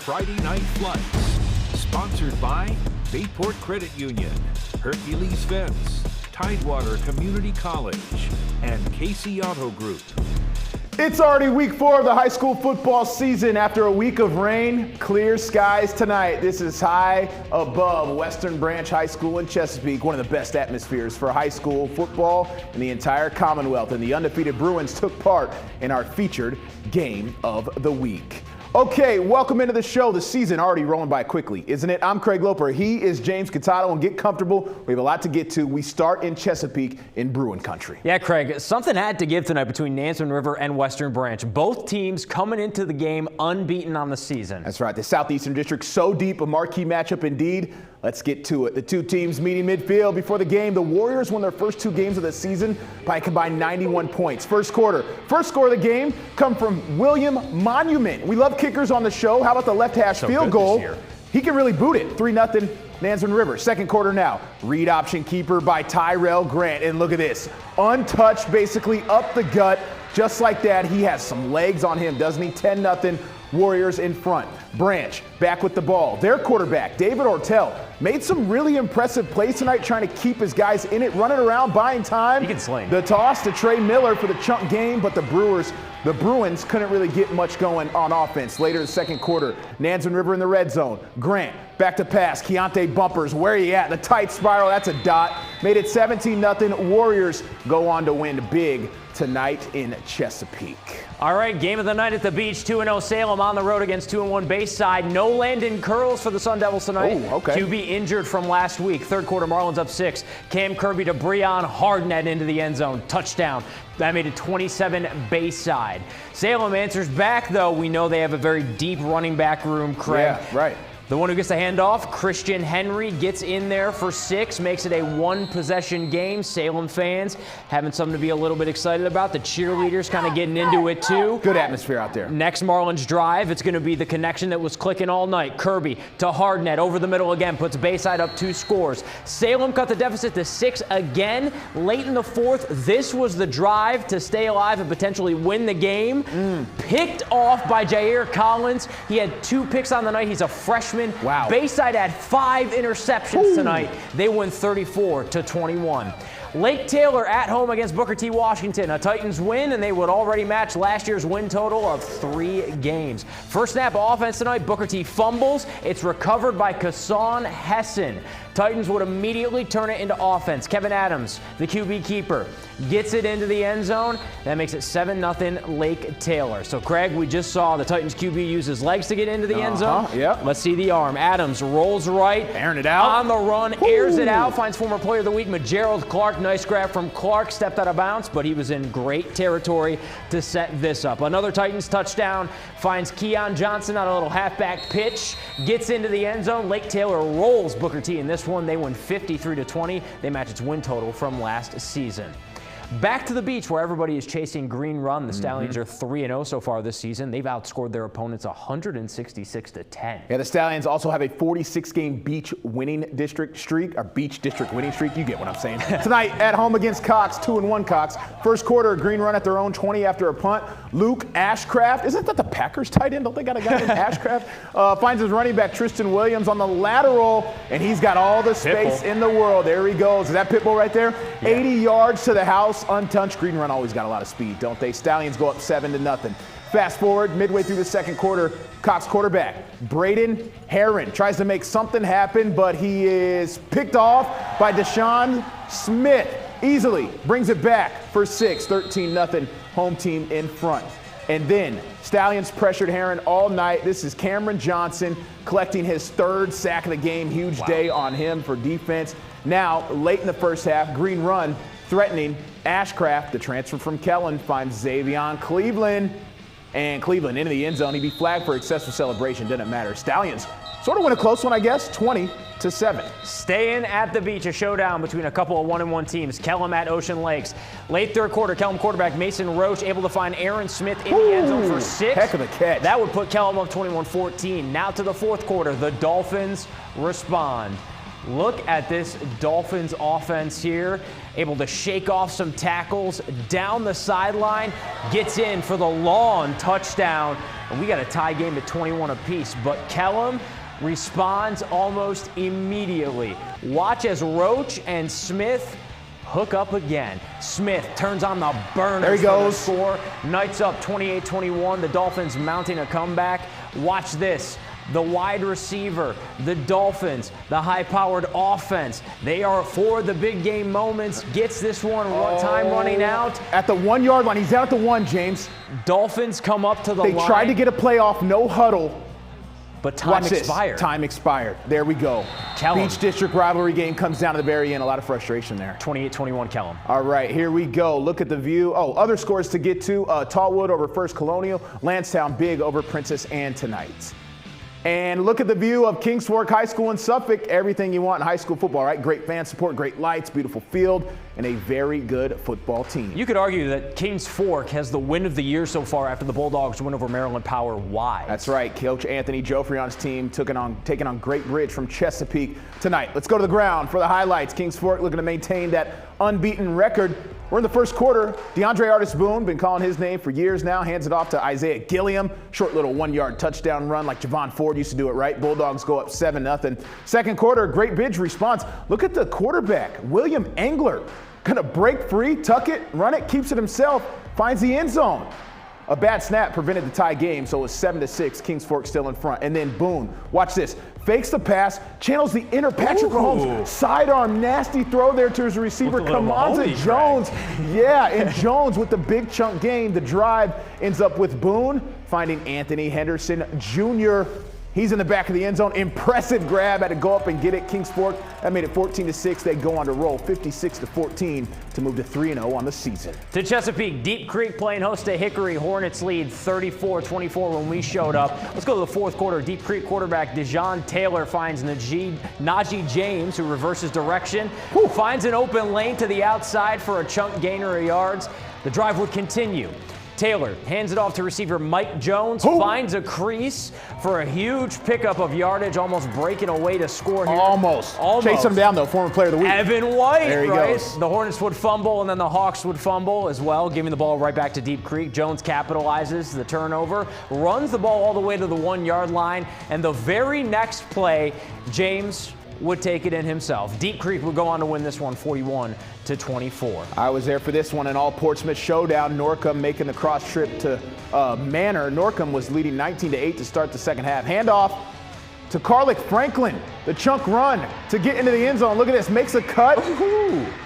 Friday Night Flights. Sponsored by Bayport Credit Union, Hercules Fence, Tidewater Community College, and Casey Auto Group. It's already week 4 of the high school football season. After a week of rain, clear skies tonight. This is high above Western Branch High School in Chesapeake, one of the best atmospheres for high school football in the entire Commonwealth. And the undefeated Bruins took part in our featured game of the week. Okay, welcome into the show. The season already rolling by quickly, isn't it? I'm Craig Loper. He is James Catato, and get comfortable. We have a lot to get to. We start in Chesapeake in Bruin country. Yeah, Craig, something had to give tonight between Nansemond River and Western Branch. Both teams coming into the game unbeaten on the season. That's right. The Southeastern District so deep, a marquee matchup indeed. Let's get to it. The two teams meeting midfield before the game. The Warriors won their first 2 games of the season by a combined 91 points. First score of the game come from William Monument. We love kickers on the show. How about the left hash field goal? He can really boot it. 3-0 Nansemond River. Second quarter now. Read option keeper by Tyrell Grant. And look at this. Untouched, basically up the gut. Just like that. He has some legs on him, doesn't he? 10-0. Warriors in front. Branch back with the ball. Their quarterback, David Ortel, made some really impressive plays tonight trying to keep his guys in it, running around, buying time. He can sling. The toss to Trey Miller for the chunk game, but the Bruins couldn't really get much going on offense. Later in the second quarter, Nansemond River in the red zone. Grant back to pass. Keontae Bumpers, where are you at? The tight spiral, that's a dot. Made it 17-0. Warriors go on to win big tonight in Chesapeake. All right, game of the night at the beach. 2-0 Salem on the road against 2-1 Bayside. No Landon Curls for the Sun Devils tonight. Oh, okay. QB injured from last week. Third quarter, Marlins up 6. Cam Kirby to Breon Hardnett into the end zone. Touchdown. That made it 27 Bayside. Salem answers back, though. We know they have a very deep running back room, Craig. Yeah, right. The one who gets the handoff, Christian Henry, gets in there for 6, makes it a 1-possession game. Salem fans having something to be a little bit excited about. The cheerleaders kind of getting into it too. Good atmosphere out there. Next Marlins drive, it's going to be the connection that was clicking all night. Kirby to Hardnett, over the middle again, puts Bayside up 2 scores. Salem cut the deficit to 6 again. Late in the 4th, this was the drive to stay alive and potentially win the game. Picked off by Jair Collins. He had 2 picks on the night. He's a freshman. Wow. Bayside had 5 interceptions tonight. They win 34-21. Lake Taylor at home against Booker T. Washington. A Titans win, and they would already match last year's win total of 3 games. First snap of offense tonight, Booker T. fumbles. It's recovered by Kassan Hessen. Titans would immediately turn it into offense. Kevin Adams, the QB keeper, gets it into the end zone. That makes it 7-0 Lake Taylor. So, Craig, we just saw the Titans QB use his legs to get into the end zone. Yep. Let's see the arm. Adams rolls right. Airing it out. On the run, airs it out. Finds former player of the week, Gerald Clark. Nice grab from Clark. Stepped out of bounds, but he was in great territory to set this up. Another Titans touchdown. Finds Keon Johnson on a little halfback pitch. Gets into the end zone. Lake Taylor rolls Booker T in this one. They win 53-20. They match its win total from last season. Back to the beach where everybody is chasing green run. The Stallions are 3-0 so far this season. They've outscored their opponents 166-10. Yeah, the Stallions also have a 46-game beach winning district streak, or beach district winning streak. You get what I'm saying. Tonight at home against Cox, 2-1 Cox. First quarter, a green run at their own 20 after a punt. Luke Ashcraft, isn't that the Packers tight end? Don't they got a guy named Ashcraft? Finds his running back Tristan Williams on the lateral, and he's got all the space in the world. There he goes. Is that Pitbull right there? Yeah. 80 yards to the house. Untouched. Green run always got a lot of speed, don't they? Stallions go up 7-0. Fast forward, midway through the second quarter, Cox quarterback Braden Herron tries to make something happen, but he is picked off by Deshaun Smith. Easily brings it back for 6, 13-0, home team in front. And then Stallions pressured Herron all night. This is Cameron Johnson collecting his 3rd sack of the game. Huge day on him for defense. Now, late in the first half, green run threatening Ashcraft. The transfer from Kellam finds Xavion Cleveland. And Cleveland into the end zone. He'd be flagged for excessive celebration. Doesn't matter. Stallions sort of win a close one, I guess, 20-7. Staying at the beach, a showdown between a couple of 1-1 teams. Kellam at Ocean Lakes. Late third quarter, Kellam quarterback Mason Roach able to find Aaron Smith in the end zone for 6. Heck of a catch. That would put Kellam up 21-14. Now to the fourth quarter, the Dolphins respond. Look at this Dolphins offense here. Able to shake off some tackles down the sideline. Gets in for the long touchdown. And we got a tie game at 21 apiece. But Kellam responds almost immediately. Watch as Roach and Smith hook up again. Smith turns on the burner. There he goes. For the score. Knights up 28-21. The Dolphins mounting a comeback. Watch this. The wide receiver, the Dolphins, the high-powered offense. They are for the big game moments. Gets this one. Time running out. At the 1 yard line. He's out at the 1, James. Dolphins come up to the line. They tried to get a play off, no huddle. But time expired. Time expired. There we go. Kellam. Beach District rivalry game comes down to the very end. A lot of frustration there. 28-21 Kellam. All right, here we go. Look at the view. Oh, other scores to get to. Tallwood over First Colonial. Lansdowne big over Princess Anne tonight. And look at the view of Kings Fork High School in Suffolk. Everything you want in high school football, right? Great fan support, great lights, beautiful field, and a very good football team. You could argue that Kings Fork has the win of the year so far after the Bulldogs win over Maryland Power. Why? That's right. Coach Anthony Joffrion's team taking on Great Bridge from Chesapeake tonight. Let's go to the ground for the highlights. Kings Fork looking to maintain that unbeaten record. We're in the first quarter. DeAndre Artis-Boone, been calling his name for years now, hands it off to Isaiah Gilliam. Short little 1 yard touchdown run like Javon Ford used to do it, right? Bulldogs go up 7-0. Second quarter, Great Bridge response. Look at the quarterback, William Engler. Gonna break free, tuck it, run it, keeps it himself, finds the end zone. A bad snap prevented the tie game, so it was 7-6. Kings Fork still in front. And then Boone, watch this. Fakes the pass, channels the inner Patrick Mahomes. Sidearm, nasty throw there to his receiver, Kamonza Jones. Yeah, and Jones with the big chunk gain. The drive ends up with Boone finding Anthony Henderson Jr. He's in the back of the end zone. Impressive grab. Had to go up and get it. Kings Fork, that made it 14-6. They go on to roll 56-14 to move to 3-0 on the season. To Chesapeake, Deep Creek playing host to Hickory. Hornets lead 34-24 when we showed up. Let's go to the fourth quarter. Deep Creek quarterback Dejon Taylor finds Najee James, who reverses direction. Finds an open lane to the outside for a chunk gainer of yards. The drive would continue. Taylor hands it off to receiver Mike Jones, finds a crease for a huge pickup of yardage, almost breaking away to score here. Almost. Chase him down, though, former player of the week. Evan White, there he right? goes. The Hornets would fumble, and then the Hawks would fumble as well, giving the ball right back to Deep Creek. Jones capitalizes the turnover, runs the ball all the way to the 1 yard line, and the very next play, James would take it in himself. Deep Creek would go on to win this one 41-24. I was there for this one, an all-Portsmouth showdown. Norcom making the cross trip to Manor. Norcom was leading 19-8 to start the second half. Handoff to Carlick Franklin, the chunk run to get into the end zone. Look at this, makes a cut.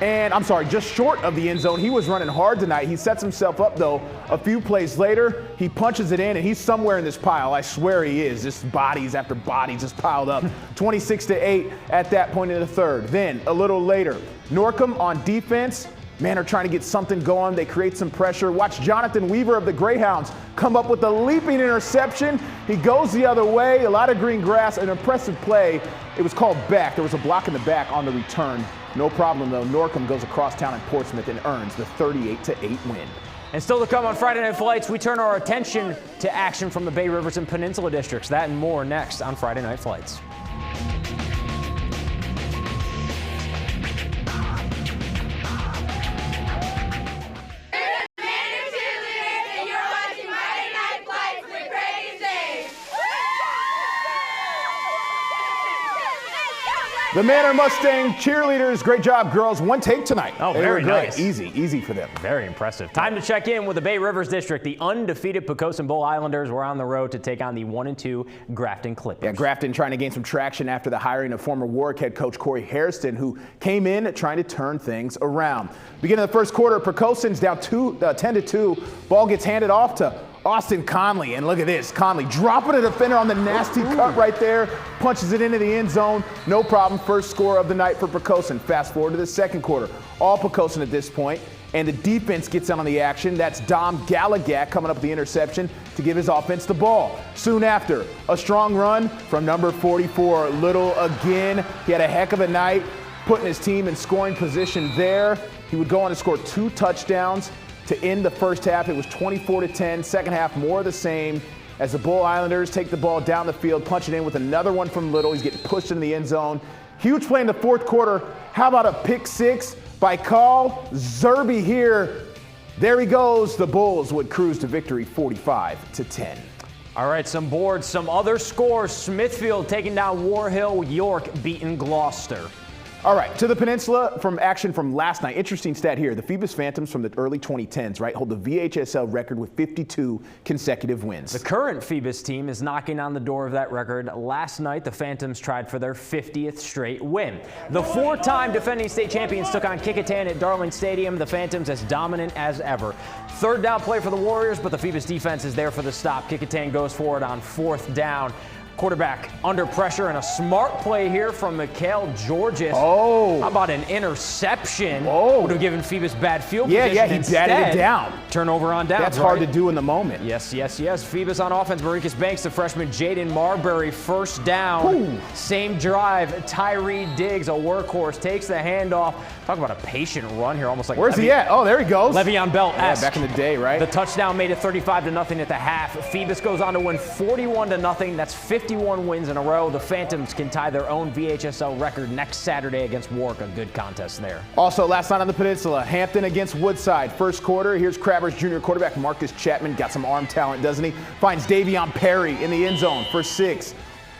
And I'm sorry, just short of the end zone. He was running hard tonight. He sets himself up, though. A few plays later, he punches it in, and he's somewhere in this pile. I swear he is. Just bodies after bodies just piled up. 26-8 at that point in the third. Then, a little later, Norcom on defense. Manor trying to get something going. They create some pressure. Watch Jonathan Weaver of the Greyhounds come up with a leaping interception. He goes the other way. A lot of green grass. An impressive play. It was called back. There was a block in the back on the return. No problem, though. Norcom goes across town in Portsmouth and earns the 38-8 win. And still to come on Friday Night Flights, we turn our attention to action from the Bay Rivers and Peninsula districts. That and more next on Friday Night Flights. The Manor Mustang cheerleaders, great job, girls. One take tonight. Oh, very nice. Easy for them. Very impressive. Time to check in with the Bay Rivers District. The undefeated Poquoson Bull Islanders were on the road to take on the 1-2 Grafton Clippers. Yeah, Grafton trying to gain some traction after the hiring of former Warwick head coach Corey Hairston, who came in trying to turn things around. Beginning of the first quarter, Poquoson's down 10-2. Ball gets handed off to Austin Conley, and look at this. Conley dropping a defender on the nasty cut right there, punches it into the end zone. No problem. First score of the night for Poquoson. Fast forward to the second quarter. All Poquoson at this point, and the defense gets in on the action. That's Dom Gallagher coming up with the interception to give his offense the ball. Soon after, a strong run from number 44, Little again. He had a heck of a night, putting his team in scoring position there. He would go on to score 2 touchdowns. To end the first half, it was 24-10. Second half, more of the same as the Bull Islanders take the ball down the field, punch it in with another one from Little. He's getting pushed into the end zone. Huge play in the fourth quarter. How about a pick six by Carl Zerbe here? There he goes. The Bulls would cruise to victory 45-10. All right, some boards, some other scores. Smithfield taking down War Hill. York beating Gloucester. All right, to the Peninsula from action from last night. Interesting stat here. The Phoebus Phantoms from the early 2010s, right, hold the VHSL record with 52 consecutive wins. The current Phoebus team is knocking on the door of that record. Last night, the Phantoms tried for their 50th straight win. The four-time defending state champions took on Kecoughtan at Darling Stadium. The Phantoms as dominant as ever. Third down play for the Warriors, but the Phoebus defense is there for the stop. Kecoughtan goes forward on fourth down. Quarterback under pressure, and a smart play here from Mikhail Georges. Oh. How about an interception? Oh. Would have given Phoebus bad field position. Yeah, he Instead, batted it down. Turnover on down. That's hard to do in the moment. Yes. Phoebus on offense. Maricus Banks, the freshman Jaden Marbury, first down. Ooh. Same drive. Tyree Diggs, a workhorse, takes the handoff. Talk about a patient run here, almost like Where's he at? Oh, there he goes. Le'Veon Bell-esque. Yeah, back in the day, right? The touchdown made it 35-0 at the half. Phoebus goes on to win 41-0. That's 51 wins in a row. The Phantoms can tie their own VHSL record next Saturday against Warwick. A good contest there. Also, last night on the Peninsula, Hampton against Woodside. First quarter, here's Crabbers Junior quarterback Marcus Chapman. Got some arm talent, doesn't he? Finds Davion Perry in the end zone for 6.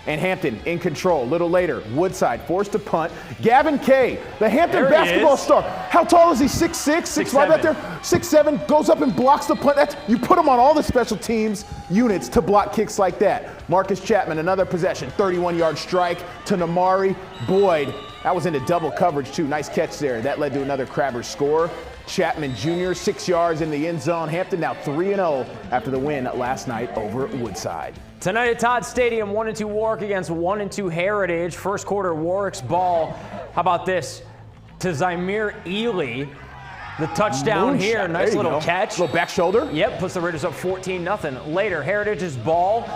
And Hampton in control. A little later, Woodside forced to punt. Gavin Kay, the Hampton basketball star. How tall is he? 6'6", 6'5", right there? 6'7", goes up and blocks the punt. You put him on all the special teams units to block kicks like that. Marcus Chapman, another possession, 31-yard strike to Namari Boyd. That was into double coverage too. Nice catch there. That led to another Crabbers score. Chapman Jr., 6 yards in the end zone. Hampton now 3-0 after the win last night over Woodside. Tonight at Todd Stadium, 1-2 Warwick against 1-2 Heritage. First quarter, Warwick's ball. How about this? To Zymir Ely. The touchdown here. Nice little catch. Little back shoulder. Yep, puts the Raiders up 14-0. Later, Heritage's ball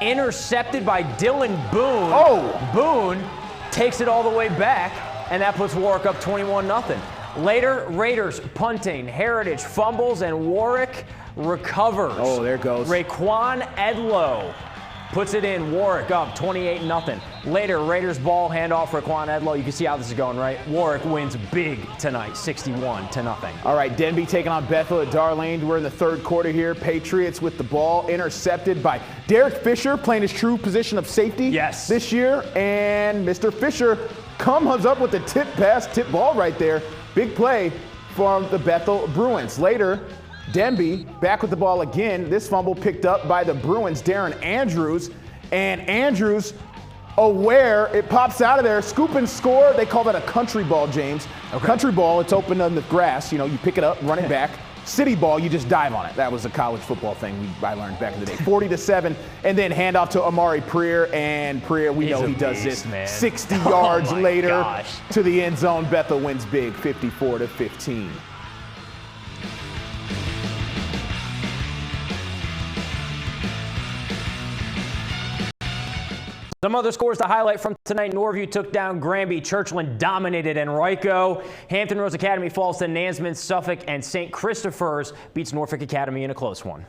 intercepted by Dylan Boone. Oh! Boone takes it all the way back, and that puts Warwick up 21-0. Later, Raiders punting. Heritage fumbles, and Warwick recovers. Oh, there goes. Raekwon Edlow puts it in. Warwick up 28-0. Later, Raiders ball handoff for Raekwon Edlow. You can see how this is going, right? Warwick wins big tonight, 61-0. All right, Denby taking on Bethel at Darlane. We're in the third quarter here. Patriots with the ball intercepted by Derek Fisher, playing his true position of safety this year. And Mr. Fisher comes up with the tip pass, tip ball right there. Big play from the Bethel Bruins. Later, Denby back with the ball again. This fumble picked up by the Bruins' Darren Andrews. And Andrews, aware, it pops out of there. Scoop and score. They call that a country ball, James. Okay. Country ball, it's open on the grass. You know, you pick it up, run it back. City ball, you just dive on it. That was a college football thing I learned back in the day. 40-7, and then handoff to Amari Preer, and Preer, we know he does this. Man. 60 yards later to the end zone. Bethel wins big, 54-15. Some other scores to highlight from tonight. Norview took down Granby. Churchland dominated Enrico. Hampton Roads Academy falls to Nansemond. Suffolk and St. Christopher's beats Norfolk Academy in a close one.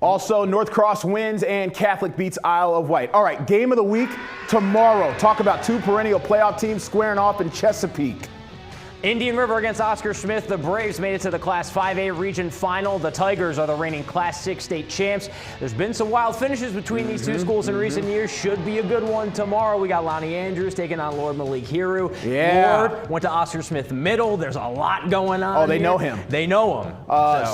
Also, North Cross wins and Catholic beats Isle of Wight. All right, game of the week tomorrow. Talk about two perennial playoff teams squaring off in Chesapeake. Indian River against Oscar Smith. The Braves made it to the Class 5A region final. The Tigers are the reigning Class 6 state champs. There's been some wild finishes between these two schools in recent years. Should be a good one tomorrow. We got Lonnie Andrews taking on Lord Malik Hiru. Yeah. Lord went to Oscar Smith Middle. There's a lot going on. Oh, they know him. They know him.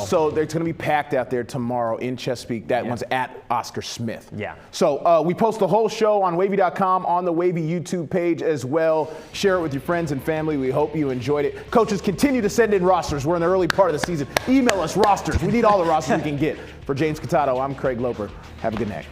So they're going to be packed out there tomorrow in Chesapeake. That one's at Oscar Smith. Yeah. So we post the whole show on wavy.com, on the Wavy YouTube page as well. Share it with your friends and family. We hope you enjoyed it. Coaches, continue to send in rosters. We're in the early part of the season. Email us rosters. We need all the rosters we can get. For James Catato, I'm Craig Loper. Have a good night.